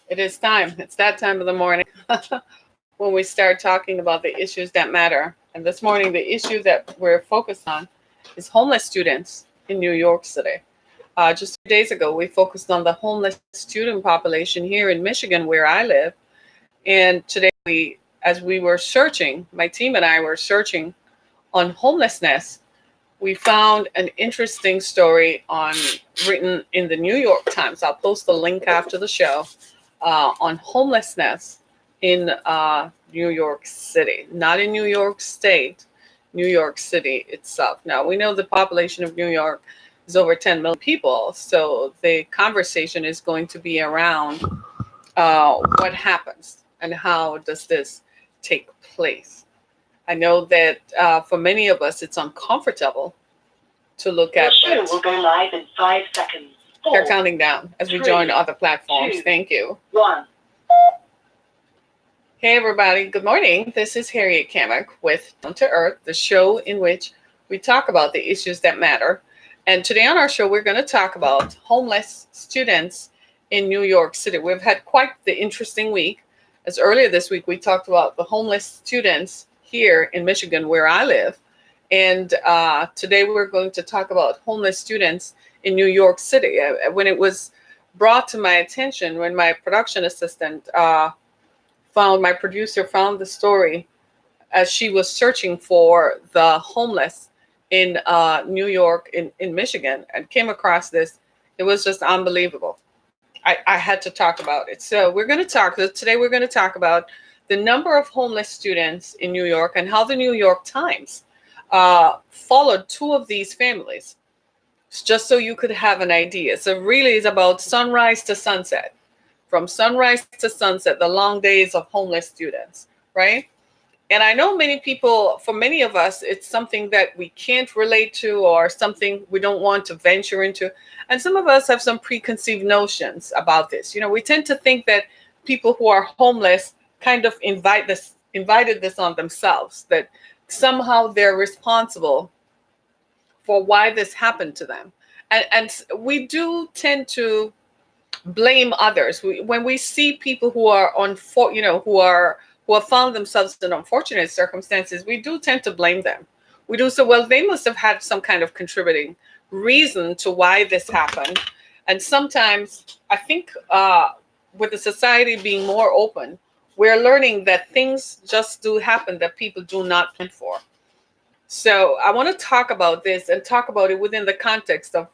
It is time. It's that time of the morning when we start talking about the issues that matter. And this morning, the issue that we're focused on is homeless students in New York City. Just 2 days ago, we focused on the homeless student population here in Michigan, where I live. And today, as we were searching, my team and I were searching on homelessness, we found an interesting story on written in the New York Times. I'll post the link after the show on homelessness in New York City, not in New York State, New York City itself. Now, we know the population of New York is over 10 million people, so the conversation is going to be around what happens and how does this take place. I know that for many of us, it's uncomfortable to look at. The show will go live in 5 seconds. They're counting down as we join other platforms. Thank you. 1. Hey, everybody. Good morning. This is Harriet Kamek with Down to Earth, the show in which we talk about the issues that matter. And today on our show, we're going to talk about homeless students in New York City. We've had quite the interesting week. As earlier this week, we talked about the homeless students here in Michigan, where I live. And today we're going to talk about homeless students in New York City. When it was brought to my attention, when my production assistant my producer found the story as she was searching for the homeless in New York, in Michigan, and came across this, it was just unbelievable. I had to talk about it. So today we're going to talk about the number of homeless students in New York and how the New York Times followed two of these families, just so you could have an idea. So really it's about sunrise to sunset, from sunrise to sunset, the long days of homeless students, right? And I know for many of us, it's something that we can't relate to or something we don't want to venture into. And some of us have some preconceived notions about this. You know, we tend to think that people who are homeless kind of invited this on themselves, that somehow they're responsible for why this happened to them. And we do tend to blame others. When we see people who are who have found themselves in unfortunate circumstances, we do tend to blame them. We do so, well, they must have had some kind of contributing reason to why this happened. And sometimes I think with the society being more open, we're learning that things just do happen that people do not plan for. So I want to talk about this and talk about it within the context of,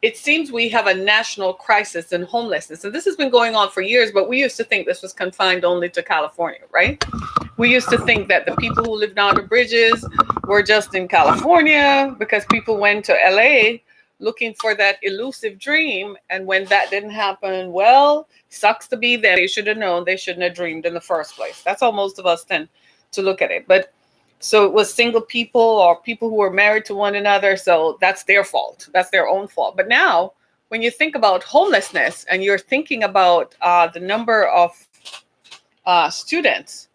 it seems we have a national crisis in homelessness. And this has been going on for years, but we used to think this was confined only to California, right? We used to think that the people who lived under bridges were just in California because people went to LA looking for that elusive dream. And when that didn't happen, well, sucks to be them. They should have known, they shouldn't have dreamed in the first place. That's how most of us tend to look at it. But so it was single people or people who were married to one another. So that's their fault. That's their own fault. But now, when you think about homelessness and you're thinking about the number of students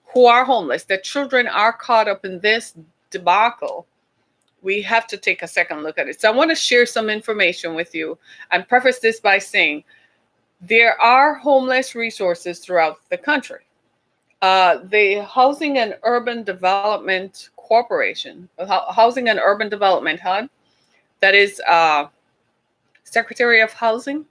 who are homeless, that children are caught up in this debacle, we have to take a second look at it. So I want to share some information with you and preface this by saying there are homeless resources throughout the country. The Housing and Urban Development Corporation, Housing and Urban Development, HUD, that is Secretary of Housing,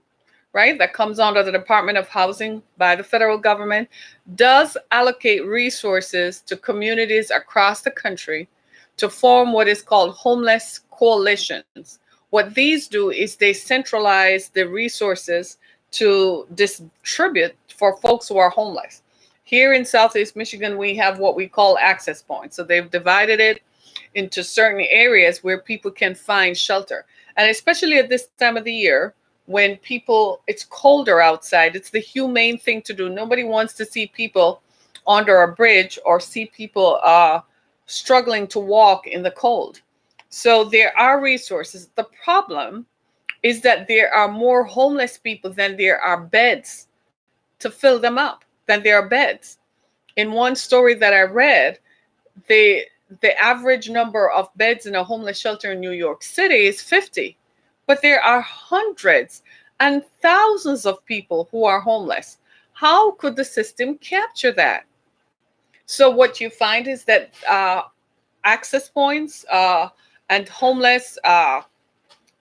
right? That comes under the Department of Housing by the federal government, does allocate resources to communities across the country to form what is called homeless coalitions. What these do is they centralize the resources to distribute for folks who are homeless. Here in Southeast Michigan, we have what we call access points. So they've divided it into certain areas where people can find shelter. And especially at this time of the year, when it's colder outside, it's the humane thing to do. Nobody wants to see people under a bridge or see people struggling to walk in the cold. So there are resources. The problem is that there are more homeless people than there are beds to fill them up, than there are beds. In one story that I read, the average number of beds in a homeless shelter in New York City is 50, but there are hundreds and thousands of people who are homeless. How could the system capture that? So what you find is that access points and homeless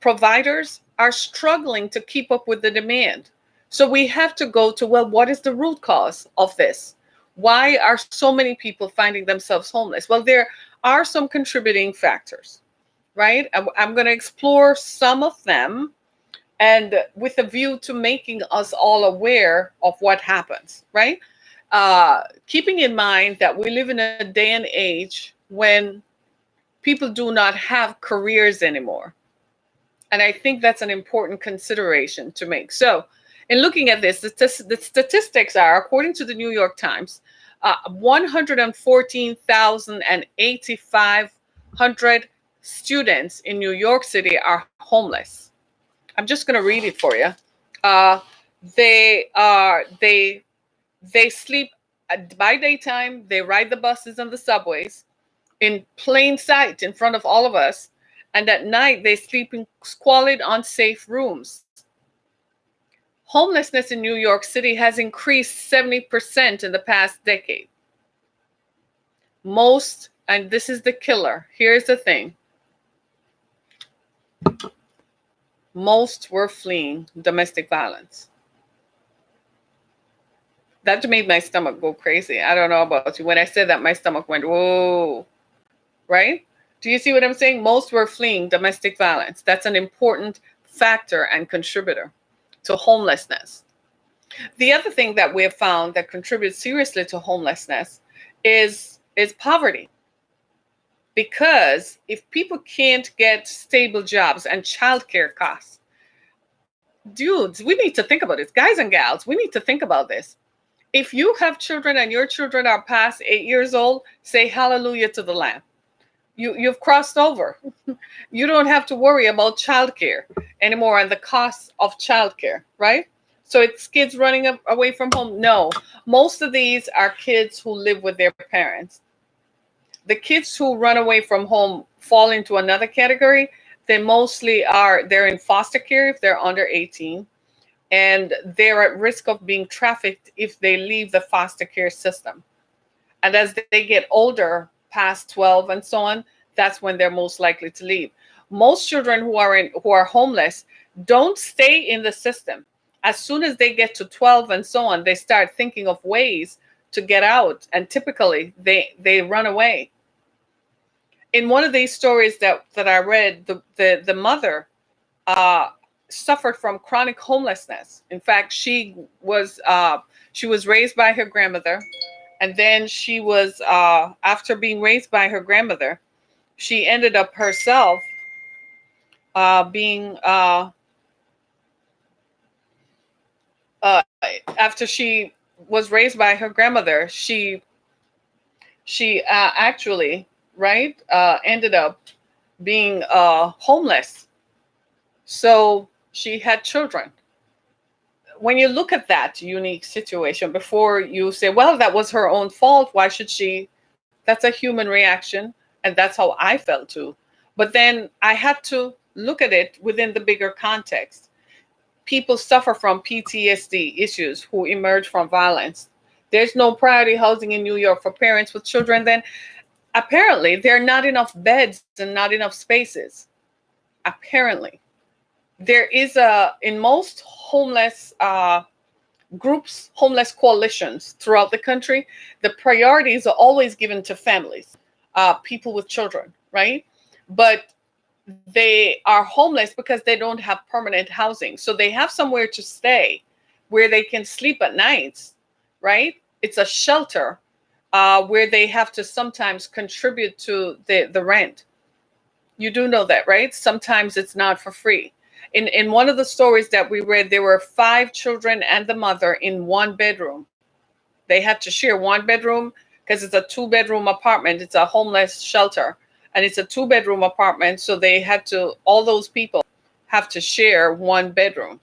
providers are struggling to keep up with the demand. So we have to go to, well, what is the root cause of this? Why are so many people finding themselves homeless? Well, there are some contributing factors, right? I'm going to explore some of them, and with a view to making us all aware of what happens, right? Keeping in mind that we live in a day and age when people do not have careers anymore. And I think that's an important consideration to make. So, in looking at this, the statistics are, according to the New York Times, 114,800 students in New York City are homeless. I'm just going to read it for you. Uh, they sleep by daytime. They ride the buses and the subways in plain sight in front of all of us, and at night they sleep in squalid, unsafe rooms. Homelessness in New York City has increased 70% in the past decade. Most, and this is the killer, here's the thing, most were fleeing domestic violence. That made my stomach go crazy. I don't know about you. When I said that, my stomach went, whoa, right? Do you see what I'm saying? Most were fleeing domestic violence. That's an important factor and contributor to homelessness. The other thing that we have found that contributes seriously to homelessness is poverty. Because if people can't get stable jobs and childcare costs, dudes, we need to think about this. Guys and gals, we need to think about this. If you have children and your children are past 8 years old, say hallelujah to the Lamb. You've crossed over. You don't have to worry about childcare anymore and the costs of childcare, right? So it's kids running away from home. No, most of these are kids who live with their parents. The kids who run away from home fall into another category. They mostly they're in foster care if they're under 18, and they're at risk of being trafficked if they leave the foster care system. And as they get older, past 12 and so on, that's when they're most likely to leave. Most children who are homeless don't stay in the system. As soon as they get to 12 and so on, they start thinking of ways to get out, and typically they run away. In one of these stories that I read, the mother suffered from chronic homelessness. In fact, she was raised by her grandmother, and then she was after being raised by her grandmother, she ended up herself being after she was raised by her grandmother, she actually ended up being homeless. So she had children. When you look at that unique situation, before you say, well, that was her own fault, why should she? That's a human reaction, and that's how I felt too. But then I had to look at it within the bigger context. People suffer from PTSD issues who emerge from violence. There's no priority housing in New York for parents with children. Then apparently there are not enough beds and not enough spaces. Apparently. There is in most homeless groups, homeless coalitions throughout the country, the priorities are always given to families, people with children, right? But they are homeless because they don't have permanent housing. So they have somewhere to stay where they can sleep at nights, right? It's a shelter where they have to sometimes contribute to the rent. You do know that, right? Sometimes it's not for free. In one of the stories that we read, there were 5 children and the mother in one bedroom. They had to share one bedroom because it's a 2-bedroom apartment. It's a homeless shelter, and it's a 2-bedroom apartment. So all those people have to share one bedroom.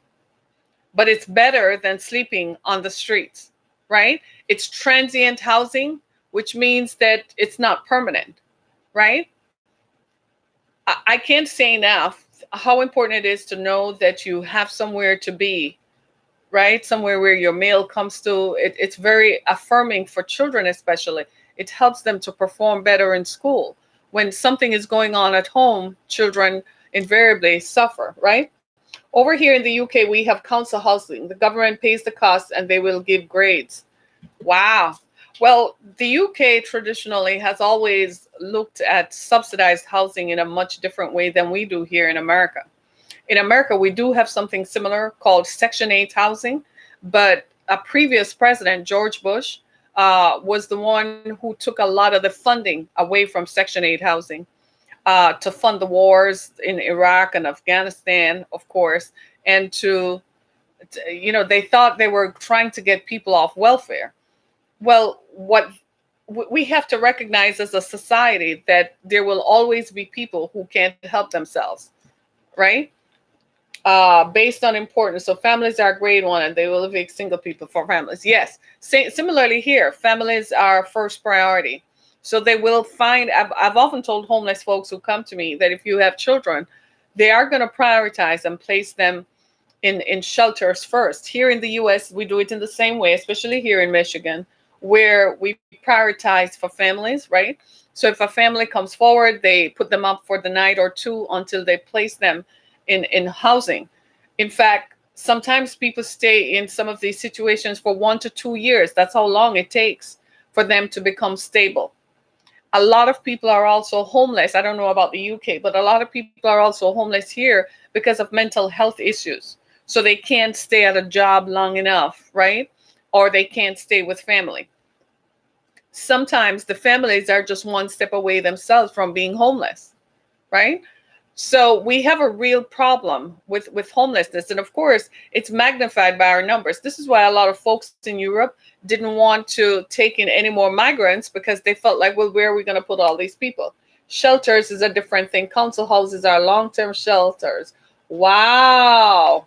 But it's better than sleeping on the streets, right? It's transient housing, which means that it's not permanent, right? I can't say enough how important it is to know that you have somewhere to be right? Somewhere where your mail comes to. It's very affirming for children, especially. It helps them to perform better in school. When something is going on at home, children invariably suffer, right? Over here in the UK, we have council housing. The government pays the costs and they will give grades. Wow. Well, the UK traditionally has always looked at subsidized housing in a much different way than we do here in America. In America, we do have something similar called Section 8 housing, but a previous president, George Bush, was the one who took a lot of the funding away from Section 8 housing to fund the wars in Iraq and Afghanistan, of course, and they thought they were trying to get people off welfare. Well, what we have to recognize as a society that there will always be people who can't help themselves, right? Based on importance. So families are grade one, and they will evict single people for families. Yes. Similarly here, families are first priority. So they will find. I've often told homeless folks who come to me that if you have children, they are going to prioritize and place them in shelters first. Here in the U.S., we do it in the same way, especially here in Michigan, where we prioritize for families, right? So if a family comes forward, they put them up for the night or two until they place them in housing. In fact, sometimes people stay in some of these situations for 1 to 2 years. That's how long it takes for them to become stable. A lot of people are also homeless. I don't know about the UK, but a lot of people are also homeless here because of mental health issues. So they can't stay at a job long enough, right? Or they can't stay with family. Sometimes the families are just one step away themselves from being homeless, right? So we have a real problem with homelessness. And of course, it's magnified by our numbers. This is why a lot of folks in Europe didn't want to take in any more migrants, because they felt like, well, where are we going to put all these people? Shelters is a different thing. Council houses are long-term shelters. Wow.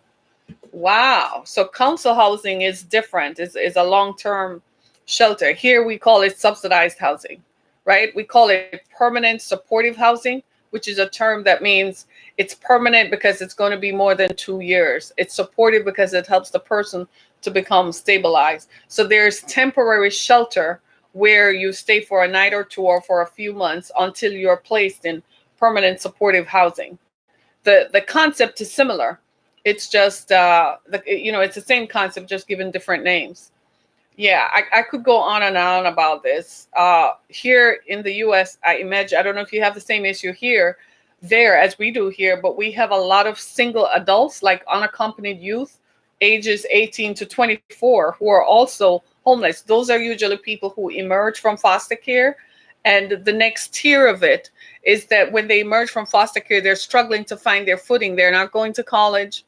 Wow. So council housing is different, is a long-term shelter. Here we call it subsidized housing, right? We call it permanent supportive housing, which is a term that means it's permanent because it's going to be more than 2 years. It's supportive because it helps the person to become stabilized. So there's temporary shelter where you stay for a night or two or for a few months until you're placed in permanent supportive housing. The concept is similar. It's just it's the same concept, just given different names. Yeah, I could go on and on about this. Here in the US, I imagine, I don't know if you have the same issue there as we do here, but we have a lot of single adults, like unaccompanied youth, ages 18 to 24, who are also homeless. Those are usually people who emerge from foster care. And the next tier of it is that when they emerge from foster care, they're struggling to find their footing. They're not going to college.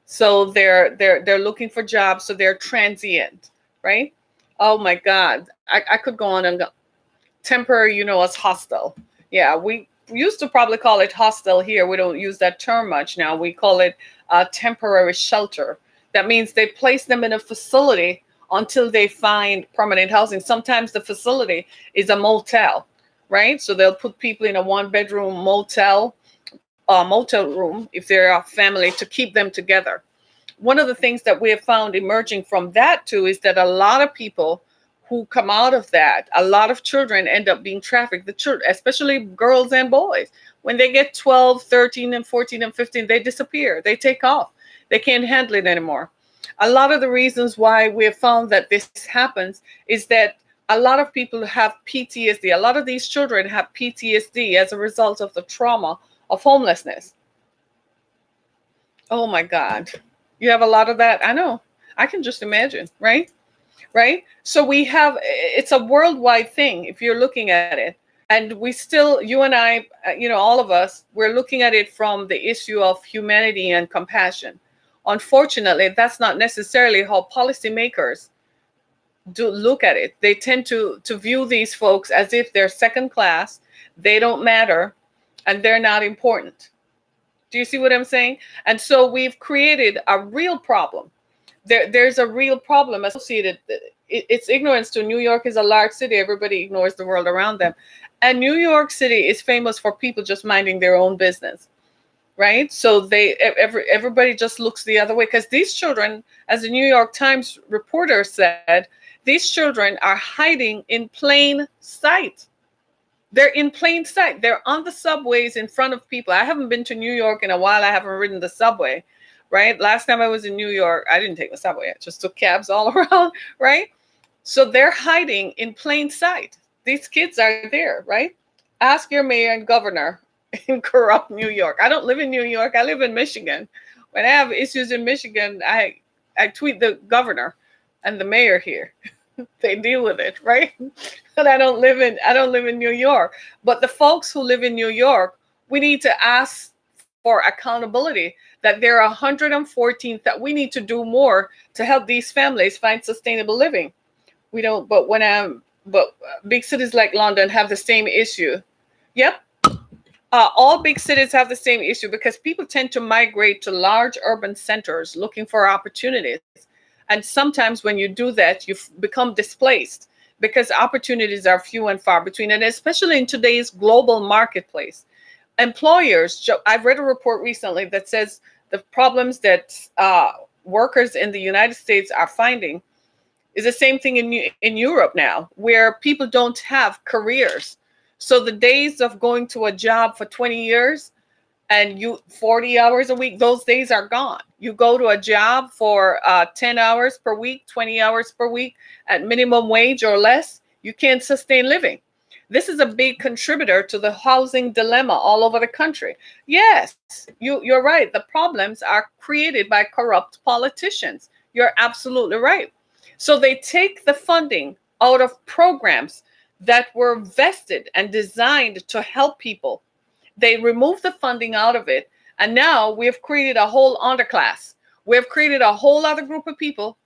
So they're looking for jobs. So they're transient, right? Oh my God. I could go on and go. Temporary, as hostile. Yeah, we used to probably call it hostile here. We don't use that term much now. We call it a temporary shelter. That means they place them in a facility until they find permanent housing. Sometimes the facility is a motel, right? So they'll put people in a one-bedroom motel room if they're a family, to keep them together. One of the things that we have found emerging from that too is that a lot of people who come out of that, a lot of children end up being trafficked. The children, especially girls and boys, when they get 12, 13, and 14 and 15, they disappear. They take off. They can't handle it anymore. A lot of the reasons why we have found that this happens is that a lot of people have PTSD. A lot of these children have PTSD as a result of the trauma of homelessness. Oh my God. You have a lot of that. I know. I can just imagine, right? Right? So it's a worldwide thing if you're looking at it. And we still, you and I, all of us, we're looking at it from the issue of humanity and compassion. Unfortunately, that's not necessarily how policymakers do look at it. They tend to view these folks as if they're second class, they don't matter, and they're not important. Do you see what I'm saying? And so we've created a real problem. There's a real problem associated. It's ignorance too. New York is a large city. Everybody ignores the world around them. And New York City is famous for people just minding their own business. right? So everybody just looks the other way because these children, as the New York Times reporter said, these children are hiding in plain sight. They're in plain sight. They're on the subways in front of people. I haven't been to New York in a while. I haven't ridden the subway, right? Last time I was in New York, I didn't take the subway. I just took cabs all around, right? So they're hiding in plain sight. These kids are there, right? Ask your mayor and governor in corrupt New York. I don't live in New York. I live in Michigan. When I have issues in Michigan, I tweet the governor and the mayor here. They deal with it, right? But I don't live in New York. But the folks who live in New York, we need to ask for accountability that there are 114 that we need to do more to help these families find sustainable living. We don't, but big cities like London have the same issue. Yep. All big cities have the same issue because people tend to migrate to large urban centers looking for opportunities. And sometimes when you do that, you become displaced because opportunities are few and far between. And especially in today's global marketplace, employers, I've read a report recently that says the problems that workers in the United States are finding is the same thing in Europe now, where people don't have careers. So the days of going to a job for 20 years and you 40 hours a week, those days are gone. You go to a job for 10 hours per week, 20 hours per week at minimum wage or less, you can't sustain living. This is a big contributor to the housing dilemma all over the country. Yes, you're right. The problems are created by corrupt politicians. You're absolutely right. So they take the funding out of programs that were vested and designed to help people. They remove the funding out of it. And now we have created a whole underclass. We have created a whole other group of people.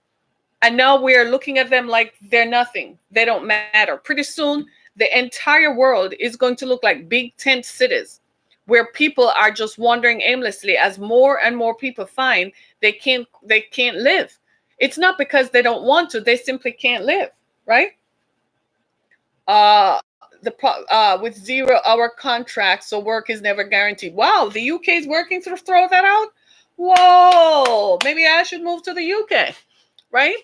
And now we're looking at them like they're nothing. They don't matter. Pretty soon, the entire world is going to look like big tent cities where people are just wandering aimlessly as more and more people find they can't live. It's not because they don't want to, they simply can't live, right? With 0 hour contracts, so work is never guaranteed. Wow, the UK is working to throw that out. Whoa, maybe I should move to the UK, right?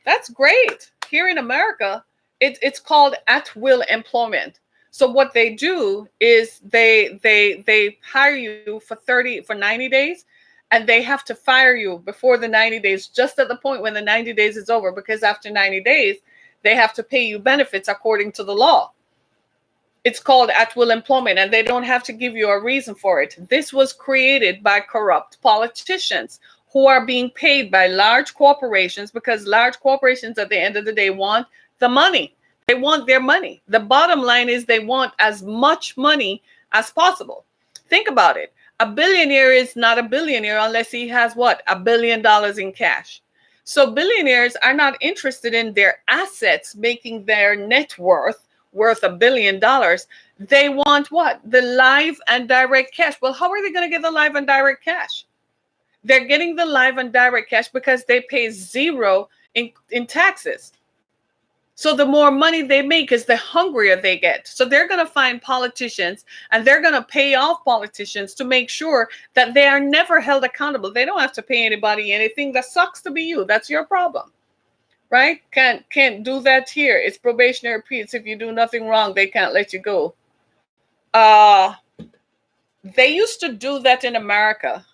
That's great. Here in America, it's called at will employment. So what they do is they hire you for 90 days, and they have to fire you before the 90 days, just at the point when the 90 days is over, because after 90 days, they have to pay you benefits according to the law. It's called at will employment, and they don't have to give you a reason for it. This was created by corrupt politicians who are being paid by large corporations, because large corporations at the end of the day want the money. They want their money. The bottom line is they want as much money as possible. Think about it. A billionaire is not a billionaire unless he has what? $1 billion in cash. So billionaires are not interested in their assets making their net worth $1 billion. They want what? The live and direct cash. Well, how are they going to get the live and direct cash? They're getting the live and direct cash because they pay zero in taxes. So the more money they make is the hungrier they get. So they're going to find politicians and they're going to pay off politicians to make sure that they are never held accountable. They don't have to pay anybody anything. That sucks to be you. That's your problem. Right? Can't do that here. It's probationary periods. If you do nothing wrong, they can't let you go. They used to do that in America,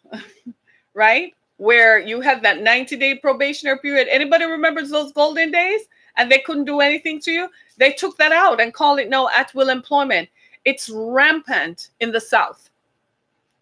right? Where you had that 90-day probationary period. Anybody remembers those golden days? And they couldn't do anything to you? They took that out and called it no at will employment. It's rampant in the South.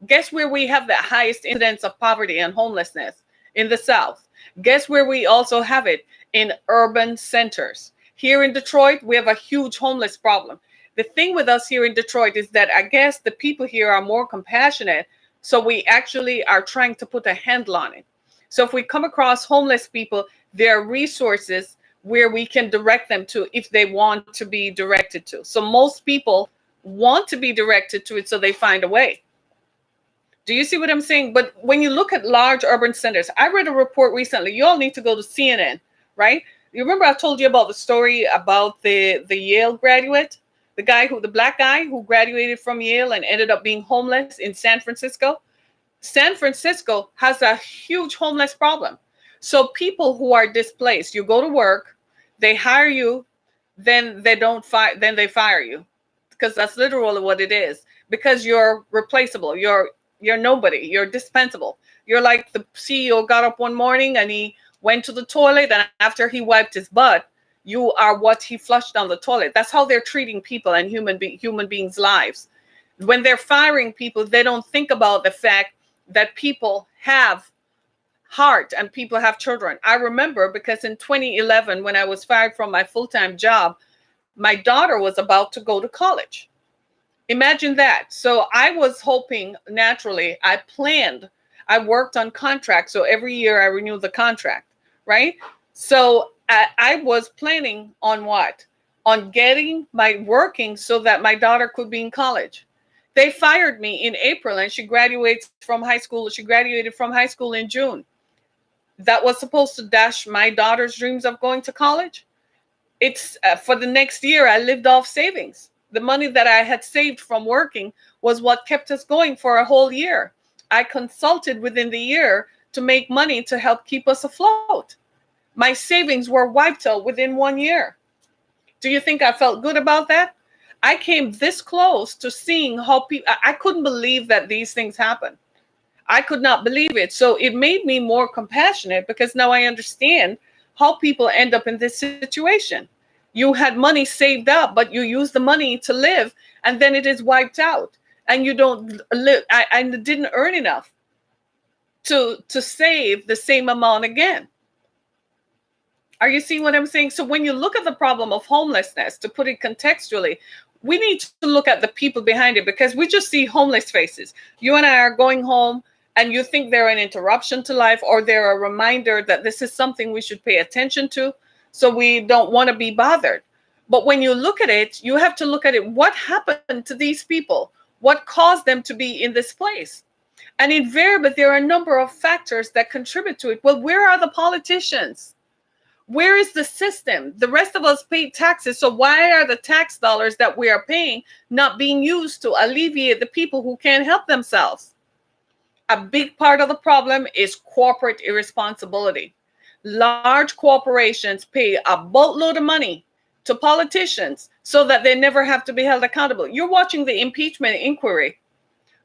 Guess where we have the highest incidence of poverty and homelessness? In the South. Guess where we also have it? In urban centers. Here in Detroit, we have a huge homeless problem. The thing with us here in Detroit is that I guess the people here are more compassionate, so we actually are trying to put a handle on it. So if we come across homeless people, there are resources where we can direct them to if they want to be directed to. So most people want to be directed to it, so they find a way. Do you see what I'm saying? But when you look at large urban centers, I read a report recently. You all need to go to CNN, right? You remember I told you about the story about the Yale graduate, the black guy who graduated from Yale and ended up being homeless in San Francisco? San Francisco has a huge homeless problem. So people who are displaced, you go to work, they hire you, then they don't fire, then they fire you, because that's literally what it is. Because you're replaceable, you're nobody, you're dispensable. You're like the CEO got up one morning and he went to the toilet, and after he wiped his butt, you are what he flushed down the toilet. That's how they're treating people and human beings' lives. When they're firing people, they don't think about the fact that people have heart and people have children. I remember because in 2011, when I was fired from my full-time job, my daughter was about to go to college. Imagine that. So I was hoping, naturally, I worked on contracts. So every year I renew the contract, right? So I was planning on what? On getting my working so that my daughter could be in college. They fired me in April and she graduates from high school. She graduated from high school in June. That was supposed to dash my daughter's dreams of going to college. It's for the next year, I lived off savings. The money that I had saved from working was what kept us going for a whole year. I consulted within the year to make money to help keep us afloat. My savings were wiped out within 1 year. Do you think I felt good about that? I came this close to seeing how people, I couldn't believe that these things happen. I could not believe it. So it made me more compassionate because now I understand how people end up in this situation. You had money saved up, but you use the money to live, and then it is wiped out, and you don't live. I didn't earn enough to save the same amount again. Are you seeing what I'm saying? So when you look at the problem of homelessness, to put it contextually, we need to look at the people behind it, because we just see homeless faces. You and I are going home and you think they're an interruption to life, or they're a reminder that this is something we should pay attention to, so we don't want to be bothered. But when you look at it, you have to look at it. What happened to these people? What caused them to be in this place? And invariably, there are a number of factors that contribute to it. Well, where are the politicians? Where is the system? The rest of us pay taxes. So why are the tax dollars that we are paying not being used to alleviate the people who can't help themselves? A big part of the problem is corporate irresponsibility. Large corporations pay a boatload of money to politicians so that they never have to be held accountable. You're watching the impeachment inquiry.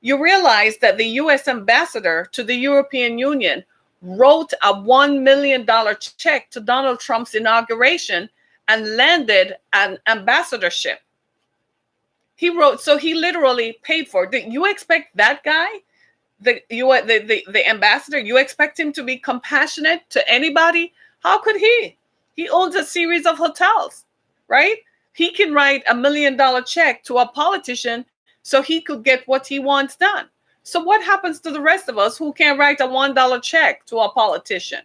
You realize that the U.S. ambassador to the European Union wrote a $1 million check to Donald Trump's inauguration and landed an ambassadorship. He wrote, so he literally paid for it. You expect that guy, the ambassador, you expect him to be compassionate to anybody? How could he? He owns a series of hotels, right? He can write $1 million check to a politician so he could get what he wants done. So what happens to the rest of us who can't write a $1 check to a politician,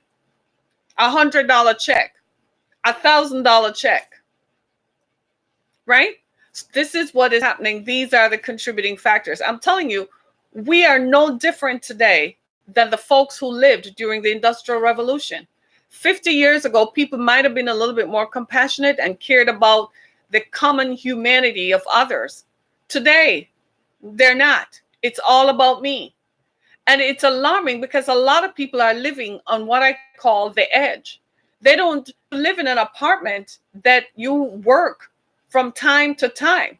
$100 check, $1,000 check, right? This is what is happening. These are the contributing factors. I'm telling you, we are no different today than the folks who lived during the Industrial Revolution. 50 years ago, people might have been a little bit more compassionate and cared about the common humanity of others. Today, they're not. It's all about me. And it's alarming because a lot of people are living on what I call the edge. They don't live in an apartment that you work from time to time.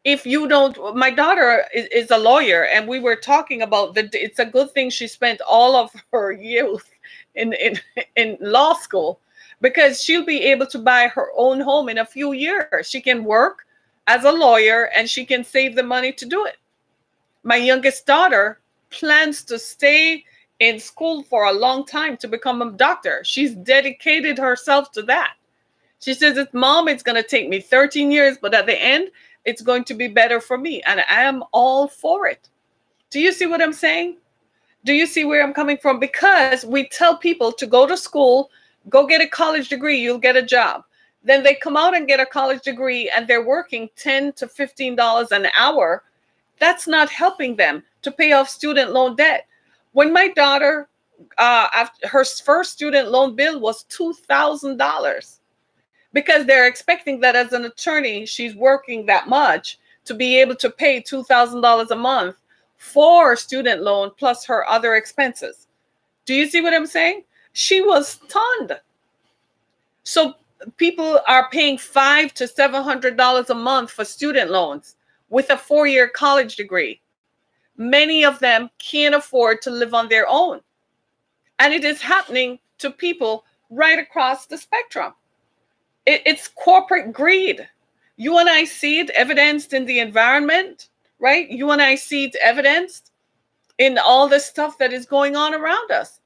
If you don't, my daughter is a lawyer, and we were talking about it's a good thing she spent all of her youth in law school, because she'll be able to buy her own home in a few years. She can work as a lawyer and she can save the money to do it. My youngest daughter plans to stay in school for a long time to become a doctor. She's dedicated herself to that. She says, Mom, it's going to take me 13 years, but at the end, it's going to be better for me. And I am all for it. Do you see what I'm saying? Do you see where I'm coming from? Because we tell people to go to school, go get a college degree, you'll get a job. Then they come out and get a college degree and they're working $10 to $15 an hour. That's not helping them to pay off student loan debt. When my daughter, after her first student loan bill was $2,000, because they're expecting that as an attorney, she's working that much to be able to pay $2,000 a month for student loan plus her other expenses. Do you see what I'm saying? She was stunned. So people are paying $500 to $700 a month for student loans with a 4-year college degree. Many of them can't afford to live on their own. And it is happening to people right across the spectrum. It's corporate greed. You and I see it evidenced in the environment, right? You and I see it evidenced in all the stuff that is going on around us.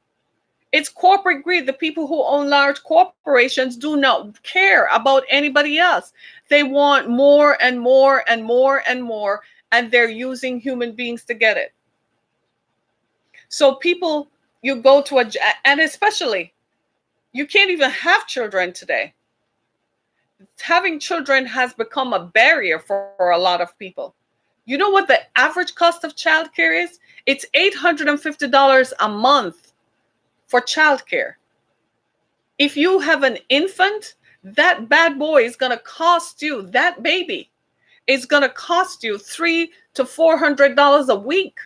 It's corporate greed. The people who own large corporations do not care about anybody else. They want more and more and more and more, and they're using human beings to get it. So people, you go to and especially, you can't even have children today. Having children has become a barrier for a lot of people. You know what the average cost of childcare is? It's $850 a month for childcare. If you have an infant, that bad boy is going to cost you, that baby is going to cost you $300 to $400 a week.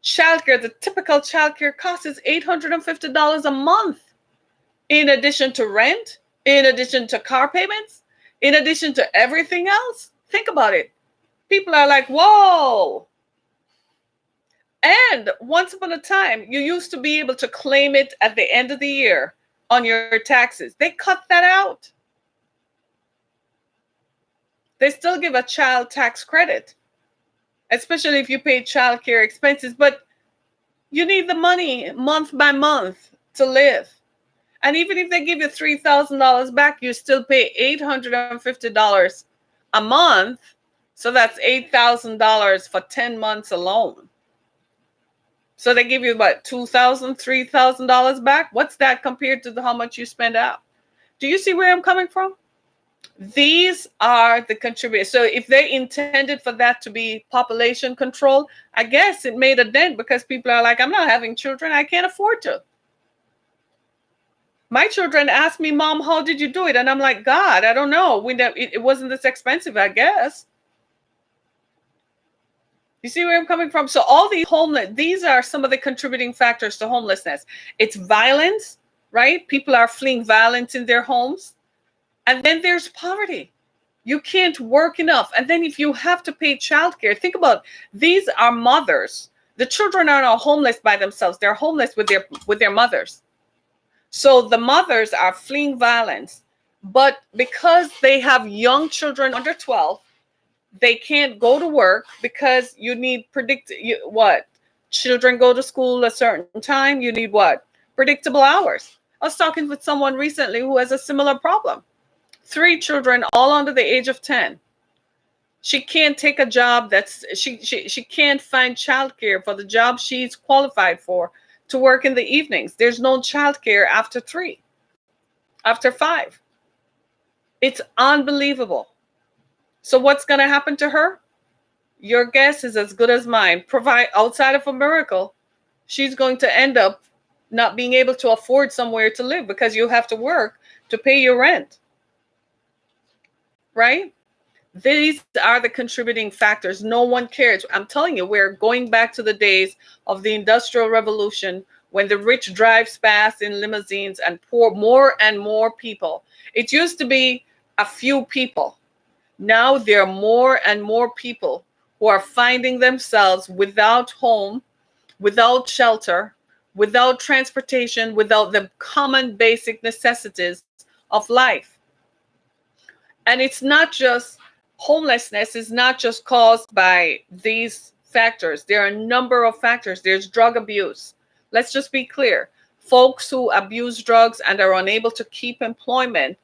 Childcare, the typical childcare cost is $850 a month, in addition to rent, in addition to car payments, in addition to everything else. Think about it. People are like, whoa. And once upon a time, you used to be able to claim it at the end of the year on your taxes. They cut that out. They still give a child tax credit, especially if you pay child care expenses, but you need the money month by month to live. And even if they give you $3,000 back, you still pay $850 a month. So that's $8,000 for 10 months alone. So they give you what, $2,000, $3,000 back? What's that compared to how much you spend out? Do you see where I'm coming from? These are the contributors. So if they intended for that to be population control, I guess it made a dent, because people are like, I'm not having children. I can't afford to. My children ask me, Mom, how did you do it? And I'm like, God, I don't know. It wasn't this expensive, I guess. You see where I'm coming from? So all these are some of the contributing factors to homelessness. It's violence, right? People are fleeing violence in their homes. And then there's poverty. You can't work enough. And then if you have to pay childcare, think about, these are mothers. The children are not homeless by themselves. They're homeless with their mothers. So the mothers are fleeing violence, but because they have young children under 12, they can't go to work, because you need children go to school a certain time. You need predictable hours. I was talking with someone recently who has a similar problem. 3 children, all under the age of 10. She can't take a job she can't find childcare for the job she's qualified for to work in the evenings. There's no childcare after 3, after 5. It's unbelievable. So what's going to happen to her? Your guess is as good as mine. Outside of a miracle, she's going to end up not being able to afford somewhere to live, because you have to work to pay your rent. Right? These are the contributing factors. No one cares. I'm telling you, we're going back to the days of the Industrial Revolution, when the rich drives past in limousines and pour more and more people. It used to be a few people. Now there are more and more people who are finding themselves without home, without shelter, without transportation, without the common basic necessities of life. And it's not just homelessness is not just caused by these factors. There are a number of factors. There's drug abuse. Let's just be clear. Folks who abuse drugs and are unable to keep employment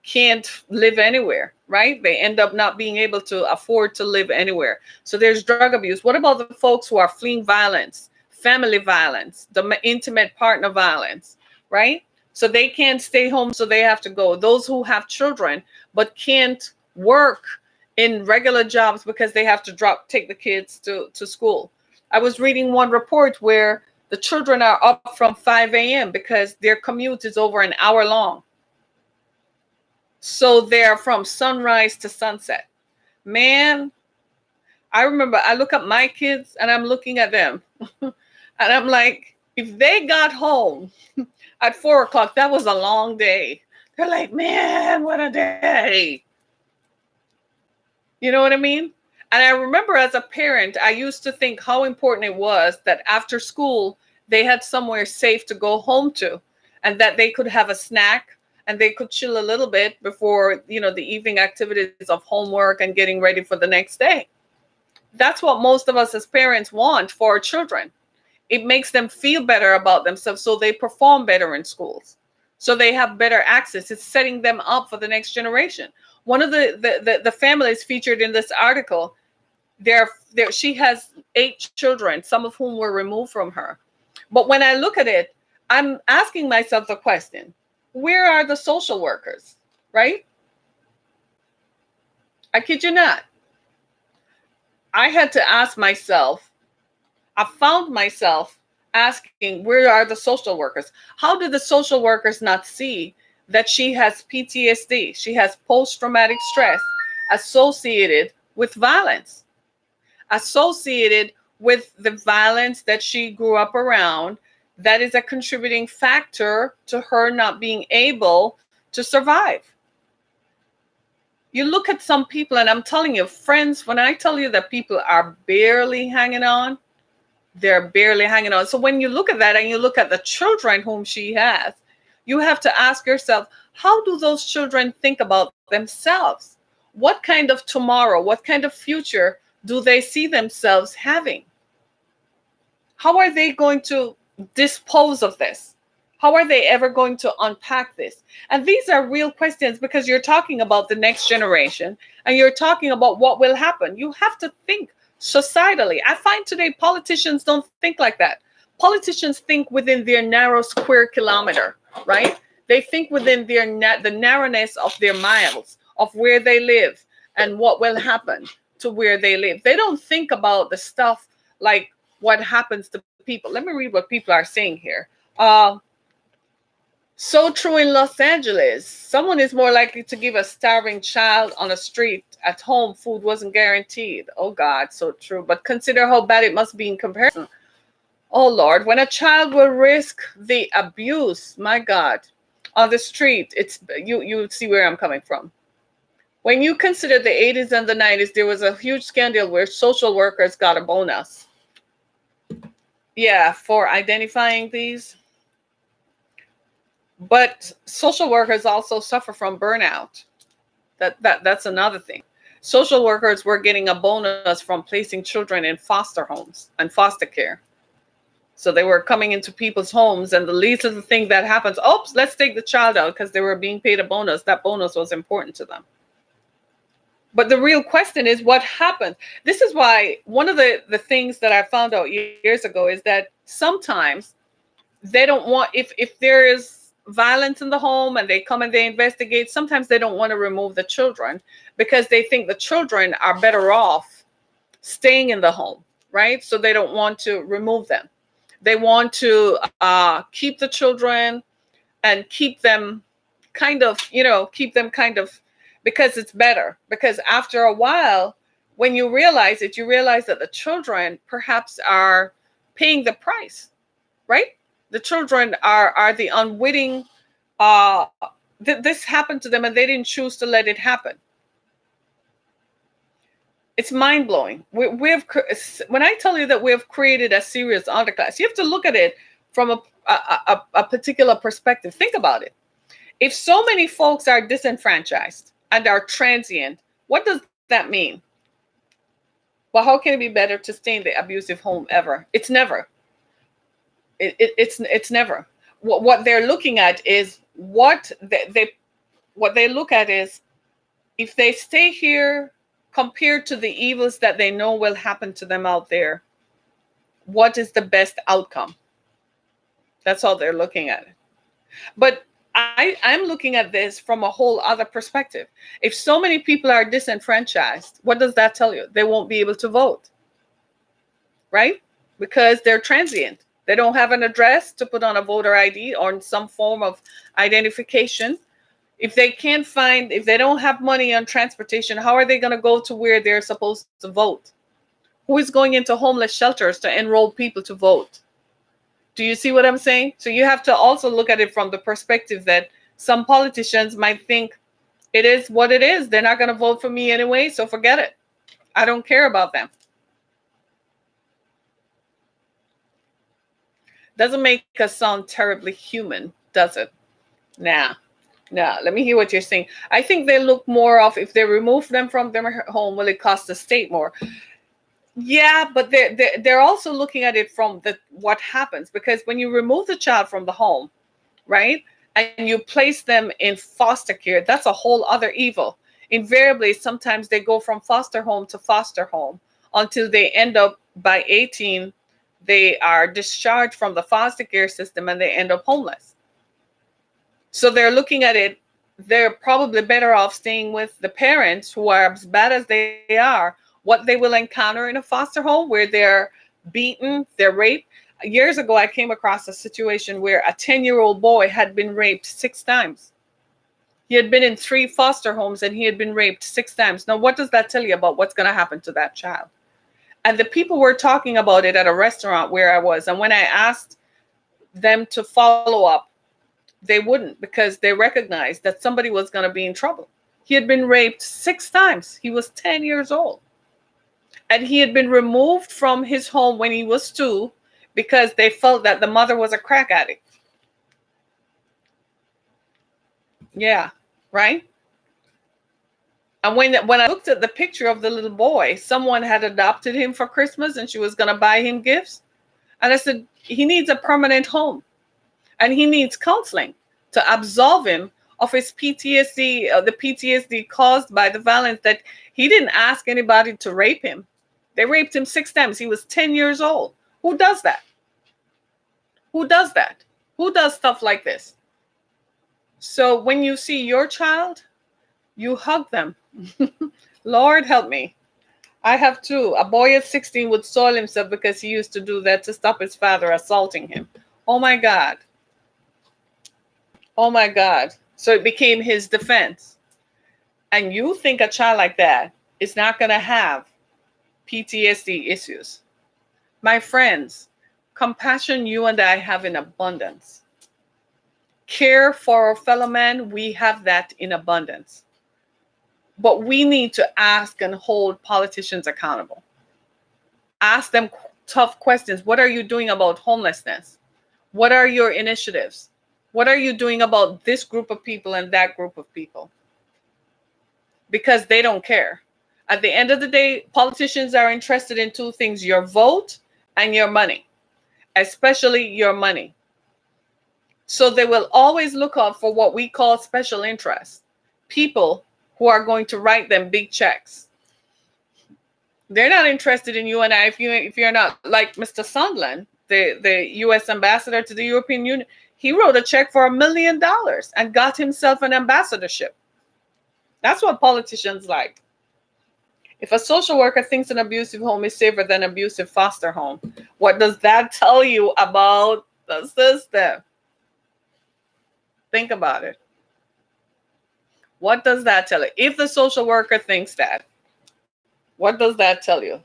can't live anywhere, right? They end up not being able to afford to live anywhere. So there's drug abuse. What about the folks who are fleeing violence, family violence, the intimate partner violence, right? So they can't stay home, so they have to go. Those who have children but can't work in regular jobs because they have to take the kids to school. I was reading one report where the children are up from 5 a.m. because their commute is over an hour long. So they're from sunrise to sunset. Man, I remember I look at my kids and I'm looking at them and I'm like, if they got home at 4 o'clock, that was a long day. They're like, man, what a day. You know what I mean? And I remember as a parent, I used to think how important it was that after school, they had somewhere safe to go home to and that they could have a snack and they could chill a little bit before, the evening activities of homework and getting ready for the next day. That's what most of us as parents want for our children. It makes them feel better about themselves so they perform better in schools. So they have better access. It's setting them up for the next generation. One of the families featured in this article, she has 8 children, some of whom were removed from her. But when I look at it, I'm asking myself the question, where are the social workers, right? I kid you not. I had to ask myself, I found myself asking, where are the social workers? How did the social workers not see that she has PTSD? She has post-traumatic stress associated with violence, associated with the violence that she grew up around. That is a contributing factor to her not being able to survive. You look at some people, and I'm telling you, friends, when I tell you that people are barely hanging on, they're barely hanging on. So when you look at that and you look at the children whom she has, you have to ask yourself, how do those children think about themselves? What kind of tomorrow, what kind of future do they see themselves having? How are they going to dispose of this? How are they ever going to unpack this? And these are real questions because you're talking about the next generation and you're talking about what will happen. You have to think societally. I find today politicians don't think like that. Politicians think within their narrow square kilometer, right? They think within the narrowness of their miles, of where they live and what will happen to where they live. They don't think about the stuff like what happens to people. Let me read what people are saying here. So true in Los Angeles. Someone is more likely to give a starving child on a street. At home, food wasn't guaranteed. Oh God, so true. But consider how bad it must be in comparison. Oh Lord, when a child will risk the abuse, my God, on the street, it's you see where I'm coming from. When you consider the 80s and the 90s, there was a huge scandal where social workers got a bonus. Yeah, for identifying these. But social workers also suffer from burnout. That's another thing. Social workers were getting a bonus from placing children in foster homes and foster care. So they were coming into people's homes, and the least of the thing that happens, oops, let's take the child out because they were being paid a bonus. That bonus was important to them. But the real question is what happened? This is why one of the things that I found out years ago is that sometimes they don't want, if there is violence in the home and they come and they investigate, sometimes they don't want to remove the children because they think the children are better off staying in the home, right? So they don't want to remove them. They want to keep the children and keep them kind of, because it's better. Because after a while, when you realize it, you realize that the children perhaps are paying the price, right? The children are the unwitting, this happened to them and they didn't choose to let it happen. It's mind-blowing. When I tell you that we have created a serious underclass, you have to look at it from a particular perspective. Think about it. If so many folks are disenfranchised and are transient, what does that mean? Well, how can it be better to stay in the abusive home ever? It's never. It's never. What they're looking at is what they look at is if they stay here compared to the evils that they know will happen to them out there, what is the best outcome? That's all they're looking at. But I'm looking at this from a whole other perspective. If so many people are disenfranchised, what does that tell you? They won't be able to vote, right? Because they're transient. They don't have an address to put on a voter ID or some form of identification. If they don't have money on transportation, how are they going to go to where they're supposed to vote? who is going into homeless shelters to enroll people to vote. Do you see what I'm saying? So you have to also look at it from the perspective that some politicians might think it is what it is. They're not going to vote for me anyway, so forget it. I don't care about them. Doesn't make us sound terribly human, does it? Nah. Nah, let me hear what you're saying. I think they look more of, if they remove them from their home, will it cost the state more? Yeah, but they're also looking at it from what happens, because when you remove the child from the home, right, and you place them in foster care, that's a whole other evil. Invariably, sometimes they go from foster home to foster home until they end up, by 18, they are discharged from the foster care system and they end up homeless. So they're looking at it, they're probably better off staying with the parents, who are, as bad as they are, what they will encounter in a foster home where they're beaten, they're raped. Years ago, I came across a situation where a 10-year-old boy had been raped 6 times. He had been in 3 foster homes and he had been raped 6 times. Now, what does that tell you about what's going to happen to that child? And the people were talking about it at a restaurant where I was. And when I asked them to follow up, they wouldn't, because they recognized that somebody was going to be in trouble. He had been raped 6 times. He was 10 years old. And he had been removed from his home when he was 2 because they felt that the mother was a crack addict. Yeah, right? And when I looked at the picture of the little boy, someone had adopted him for Christmas and she was going to buy him gifts. And I said, he needs a permanent home. And he needs counseling to absolve him of his PTSD, the PTSD caused by the violence, that he didn't ask anybody to rape him. They raped him 6 times. He was 10 years old. Who does that? Who does that? Who does stuff like this? So when you see your child, you hug them. Lord help me. I have 2. A boy at 16 would soil himself because he used to do that to stop his father assaulting him. Oh my God. Oh my God. So it became his defense. And you think a child like that is not going to have PTSD issues? My friends, compassion you and I have in abundance. Care for our fellow man, we have that in abundance. But we need to ask and hold politicians accountable. Ask them tough questions. What are you doing about homelessness? What are your initiatives? What are you doing about this group of people and that group of people? Because they don't care. At the end of the day, politicians are interested in 2 things: your vote and your money, especially your money. So they will always look out for what we call special interests, people who are going to write them big checks. They're not interested in you and I. If you're not like Mr. Sondland, the U.S. ambassador to the European Union, he wrote a check for $1 million and got himself an ambassadorship. That's what politicians like. If a social worker thinks an abusive home is safer than an abusive foster home, what does that tell you about the system? Think about it. What does that tell you? If the social worker thinks that, what does that tell you?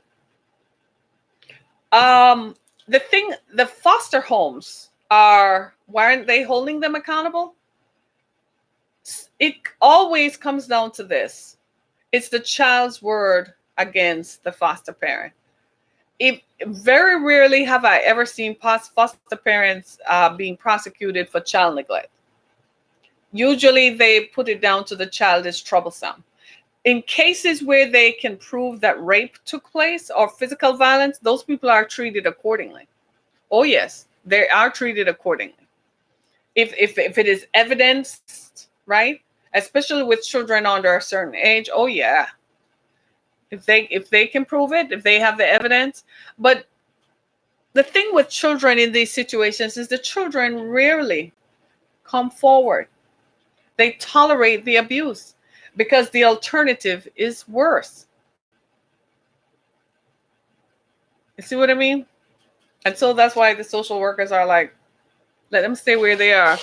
The foster homes why aren't they holding them accountable? It always comes down to this. It's the child's word against the foster parent. Very rarely have I ever seen foster parents being prosecuted for child neglect. Usually they put it down to the child is troublesome. In cases where they can prove that rape took place or physical violence, those people are treated accordingly. Oh yes, they are treated accordingly. If it is evidenced, right? Especially with children under a certain age, oh yeah. If they can prove it, if they have the evidence. But the thing with children in these situations is the children rarely come forward. They tolerate the abuse because the alternative is worse. You see what I mean? And so that's why the social workers are like, let them stay where they are,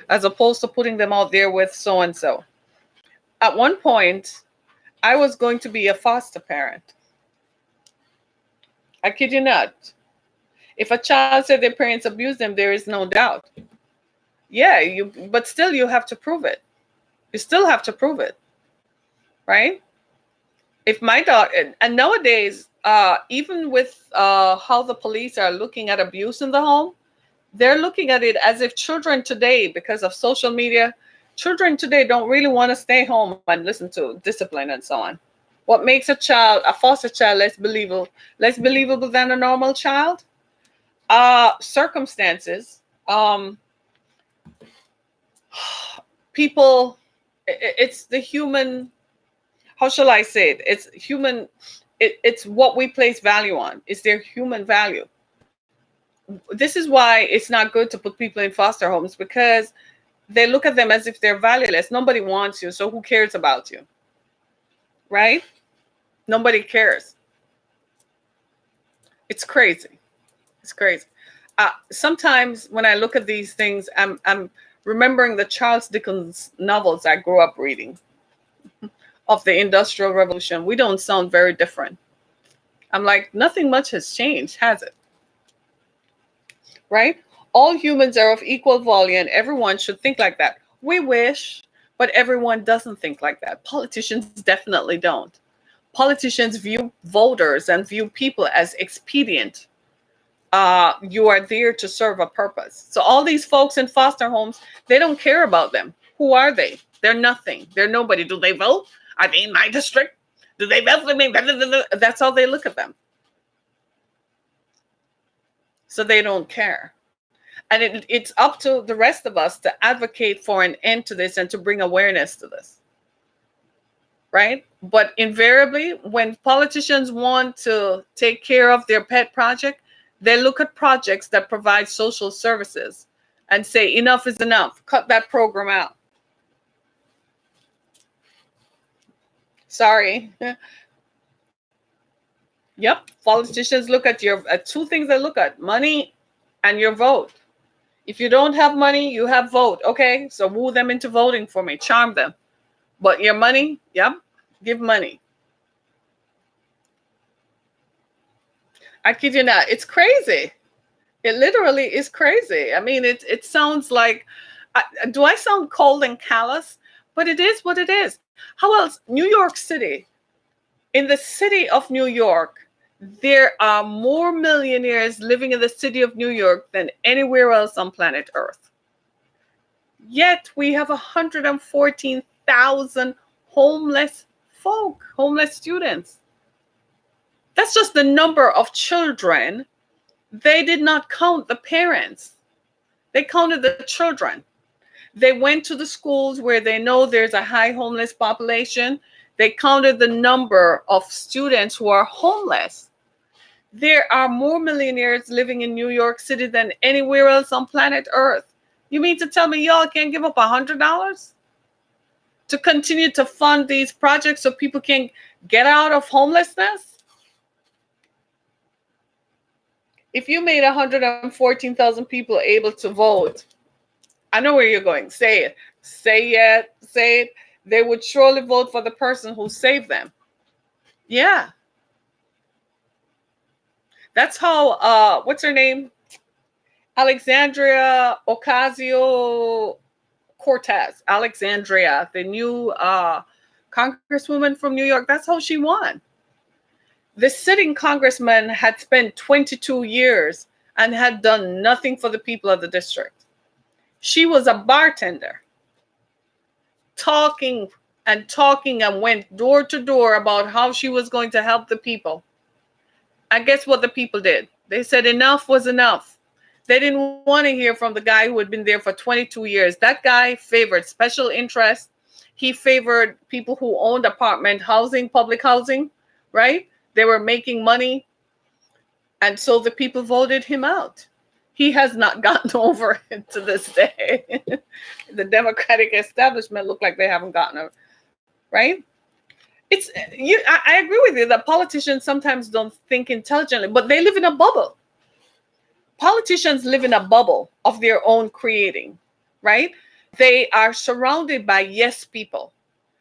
as opposed to putting them out there with so-and-so. At one point, I was going to be a foster parent. I kid you not. If a child said their parents abused them, there is no doubt. Yeah, but still you have to prove it. You still have to prove it, right? If my daughter, and nowadays, even with how the police are looking at abuse in the home, they're looking at it as if children today, because of social media, children today don't really want to stay home and listen to discipline and so on. What makes a foster child, less believable than a normal child? Circumstances. People, it's the human, how shall I say it? It's human, it's what we place value on. It's their human value. This is why it's not good to put people in foster homes, because they look at them as if they're valueless. Nobody wants you, so who cares about you? Right? Nobody cares. It's crazy. It's crazy. Sometimes when I look at these things, I'm remembering the Charles Dickens novels I grew up reading of the Industrial Revolution. We don't sound very different. I'm like, nothing much has changed, has it? Right? All humans are of equal value and everyone should think like that. We wish, but everyone doesn't think like that. Politicians definitely don't. Politicians view voters and view people as expedient. You are there to serve a purpose. So all these folks in foster homes, they don't care about them. Who are they? They're nothing. They're nobody. Do they vote? Are they in my district? Do they vote for me? That's how they look at them. So they don't care. And it's up to the rest of us to advocate for an end to this and to bring awareness to this. Right? But invariably, when politicians want to take care of their pet project, they look at projects that provide social services and say, enough is enough. Cut that program out. Sorry. Yep. Politicians look at two things they look at: money and your vote. If you don't have money, you have vote. Okay. So woo them into voting for me. Charm them. But your money, yep. Give money. I kid you not. It's crazy. It literally is crazy. I mean, it sounds like, do I sound cold and callous? But it is what it is. How else? New York City. In the city of New York, there are more millionaires living in the city of New York than anywhere else on planet Earth. Yet we have 114,000 homeless folk, homeless students. That's just the number of children. They did not count the parents. They counted the children. They went to the schools where they know there's a high homeless population. They counted the number of students who are homeless. There are more millionaires living in New York City than anywhere else on planet Earth. You mean to tell me y'all can't give up $100 to continue to fund these projects so people can get out of homelessness? If you made 114,000 people able to vote, I know where you're going. Say it. Say it. Say it. They would surely vote for the person who saved them. Yeah. That's how, what's her name? Alexandria Ocasio-Cortez. Alexandria, the new congresswoman from New York. That's how she won. The sitting congressman had spent 22 years and had done nothing for the people of the district. She was a bartender, talking and went door to door about how she was going to help the people. And guess what the people did? They said enough was enough. They didn't want to hear from the guy who had been there for 22 years. That guy favored special interests. He favored people who owned apartment housing, public housing, right? They were making money. And so the people voted him out. He has not gotten over it to this day. The Democratic establishment look like they haven't gotten over, right? I agree with you that politicians sometimes don't think intelligently, but they live in a bubble. Politicians live in a bubble of their own creating, right? They are surrounded by yes people.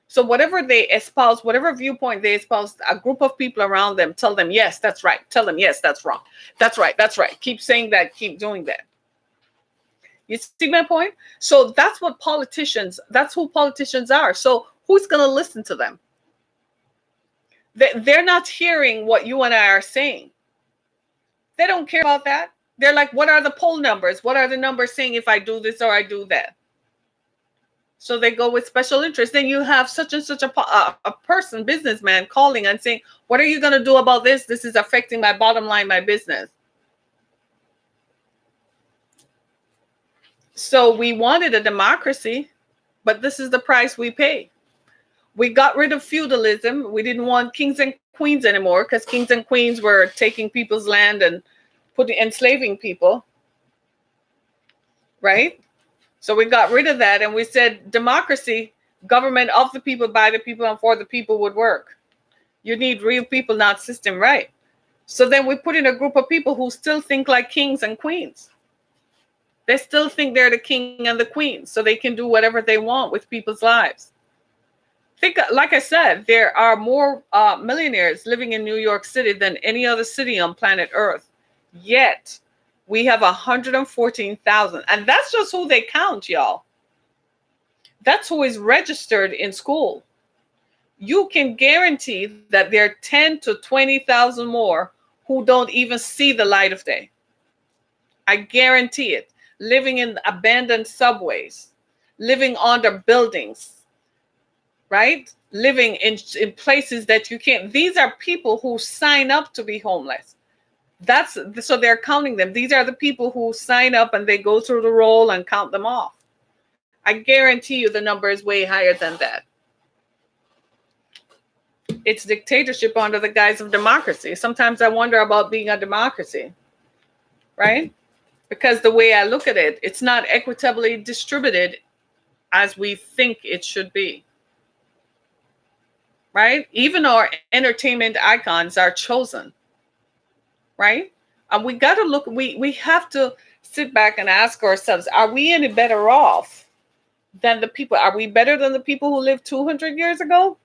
So whatever they espouse, whatever viewpoint they espouse, a group of people around them tell them, yes, that's right. Tell them, yes, that's wrong. That's right. That's right. Keep saying that. Keep doing that. You see my point? So that's what politicians, that's who politicians are. So who's going to listen to them? They're not hearing what you and I are saying. They don't care about that. They're like, what are the poll numbers? What are the numbers saying if I do this or I do that? So they go with special interest. Then you have such and such a person, businessman, calling and saying, what are you going to do about this? This is affecting my bottom line, my business. So we wanted a democracy, but this is the price we pay. We got rid of feudalism. We didn't want kings and queens anymore because kings and queens were taking people's land and enslaving people. Right? So we got rid of that and we said democracy, government of the people, by the people, and for the people would work. You need real people, not system, right? So then we put in a group of people who still think like kings and queens. They still think they're the king and the queen, so they can do whatever they want with people's lives. Think, like I said, there are more millionaires living in New York City than any other city on planet Earth. Yet we have 114,000, and that's just who they count, y'all. That's who is registered in school. You can guarantee that there are 10 to 20,000 more who don't even see the light of day. I guarantee it. Living in abandoned subways, living under buildings, right? Living in places that you can't. These are people who sign up to be homeless. So they're counting them. These are the people who sign up and they go through the roll and count them off. I guarantee you the number is way higher than that. It's dictatorship under the guise of democracy. Sometimes I wonder about being a democracy, right? Because the way I look at it, it's not equitably distributed as we think it should be. Right? Even our entertainment icons are chosen. Right? And we got to look, we have to sit back and ask ourselves, are we any better off than the people? Are we better than the people who lived 200 years ago?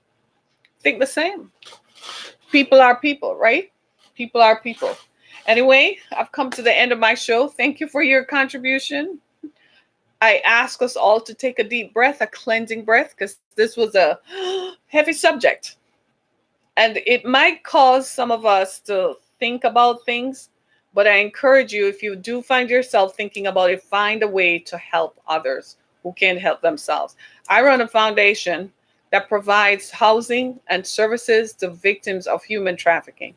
Think the same. People are people, right? People are people. Anyway, I've come to the end of my show. Thank you for your contribution. I ask us all to take a deep breath, a cleansing breath, because this was a heavy subject. And it might cause some of us to think about things, but I encourage you, if you do find yourself thinking about it, find a way to help others who can't help themselves. I run a foundation that provides housing and services to victims of human trafficking.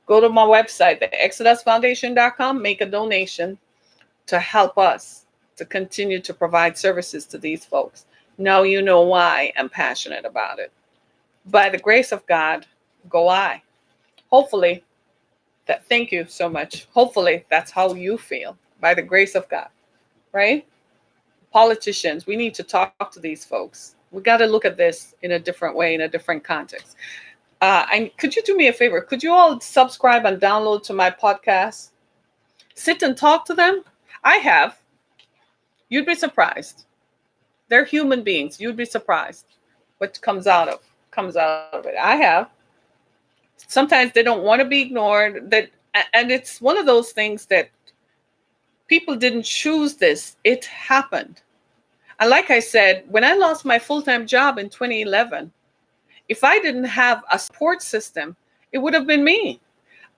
Go to my website, theexodusfoundation.com, make a donation to help us to continue to provide services to these folks. Now you know why I'm passionate about it. By the grace of God, go I. Hopefully, thank you so much. Hopefully, that's how you feel, by the grace of God, right? Politicians, we need to talk to these folks. We got to look at this in a different way, in a different context. And could you do me a favor? Could you all subscribe and download to my podcast? Sit and talk to them. I have. You'd be surprised. They're human beings. You'd be surprised what comes out of it. I have. Sometimes they don't want to be ignored. And it's one of those things that people didn't choose this. It happened. And like I said, when I lost my full-time job in 2011, if I didn't have a support system, it would have been me.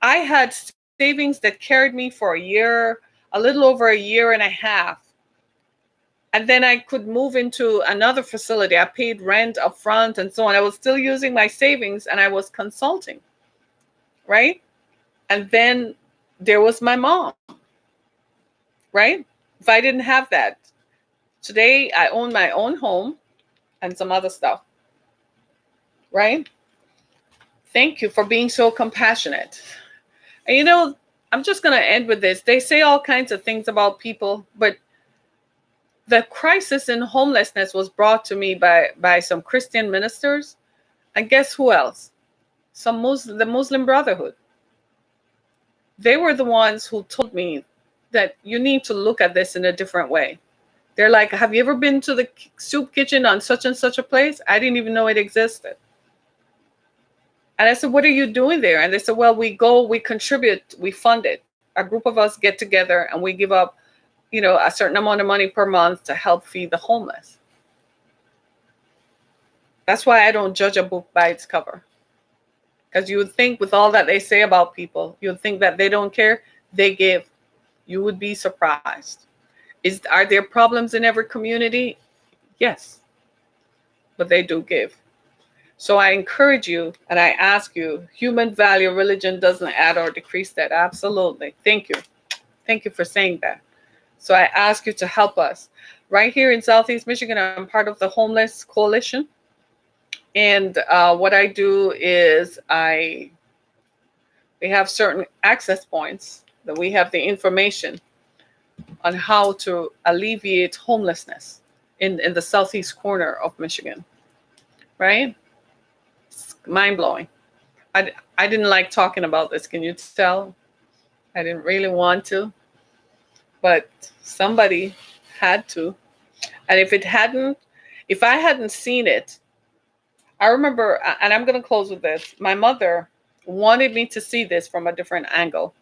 I had savings that carried me for a year, a little over a year and a half. And then I could move into another facility. I paid rent up front and so on. I was still using my savings and I was consulting, right? And then there was my mom, right? If I didn't have that, today I own my own home and some other stuff. Right? Thank you for being so compassionate. And I'm just going to end with this. They say all kinds of things about people, but the crisis in homelessness was brought to me by some Christian ministers. And guess who else? The Muslim Brotherhood. They were the ones who told me that you need to look at this in a different way. They're like, have you ever been to the soup kitchen on such and such a place? I didn't even know it existed. And I said, what are you doing there? And they said, well, we go, we contribute, we fund it. A group of us get together and we give up, a certain amount of money per month to help feed the homeless. That's why I don't judge a book by its cover. Because you would think with all that they say about people, you would think that they don't care. They give. You would be surprised. Are there problems in every community? Yes. But they do give. So I encourage you and I ask you, human value, religion doesn't add or decrease that. Absolutely. Thank you. Thank you for saying that. So I ask you to help us. Right here in Southeast Michigan, I'm part of the Homeless Coalition. And what I do is we have certain access points that we have the information on how to alleviate homelessness in the southeast corner of Michigan, right? It's mind-blowing. I didn't like talking about this. Can you tell? I didn't really want to, but somebody had to. And if I hadn't seen it, I remember, and I'm going to close with this. My mother wanted me to see this from a different angle.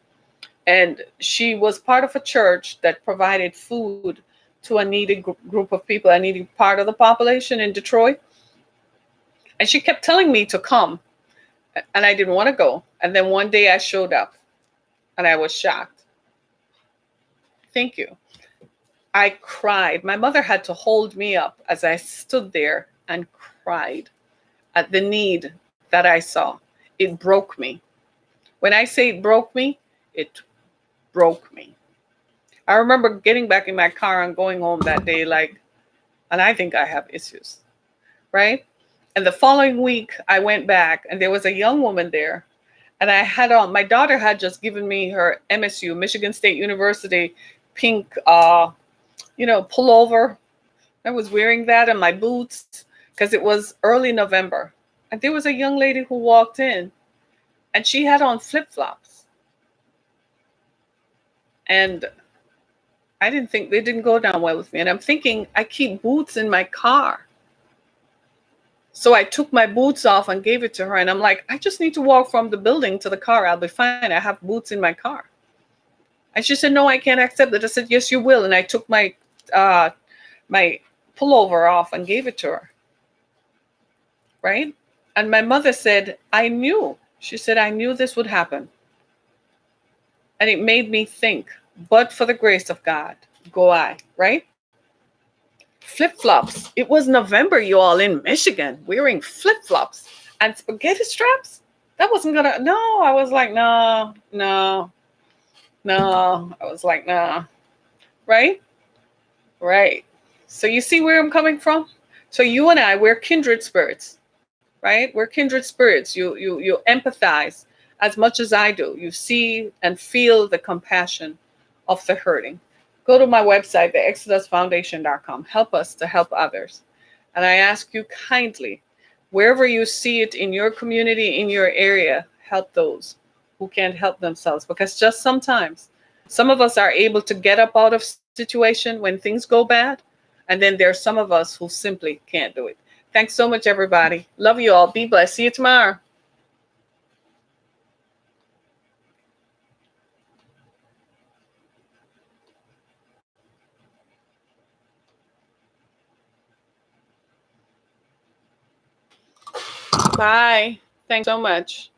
And she was part of a church that provided food to a needy group of people, a needy part of the population in Detroit. And she kept telling me to come. And I didn't want to go. And then one day I showed up and I was shocked. Thank you. I cried. My mother had to hold me up as I stood there and cried at the need that I saw. It broke me. When I say it broke me, it broke me. I remember getting back in my car and going home that day and I think I have issues, right? And the following week I went back and there was a young woman there and I had on, my daughter had just given me her MSU, Michigan State University, pink, pullover. I was wearing that and my boots because it was early November. And there was a young lady who walked in and she had on flip-flops. And they didn't go down well with me. And I'm thinking, I keep boots in my car. So I took my boots off and gave it to her. And I'm like, I just need to walk from the building to the car. I'll be fine. I have boots in my car. And she said, no, I can't accept it. I said, yes, you will. And I took my pullover off and gave it to her. Right? And my mother said, I knew. She said, I knew this would happen. And it made me think, but for the grace of God, go I, right? Flip-flops. It was November, you all, in Michigan, wearing flip-flops and spaghetti straps. That wasn't gonna, no, I was like, no. I was like, nah. Right? Right. So you see where I'm coming from? So you and I, we're kindred spirits, right? We're kindred spirits. You empathize as much as I do. You see and feel the compassion of the hurting. Go to my website, theexodusfoundation.com. Help us to help others. And I ask you kindly, wherever you see it in your community, in your area, help those who can't help themselves. Because just sometimes, some of us are able to get up out of situation when things go bad. And then there's some of us who simply can't do it. Thanks so much, everybody. Love you all. Be blessed. See you tomorrow. Bye. Thanks so much.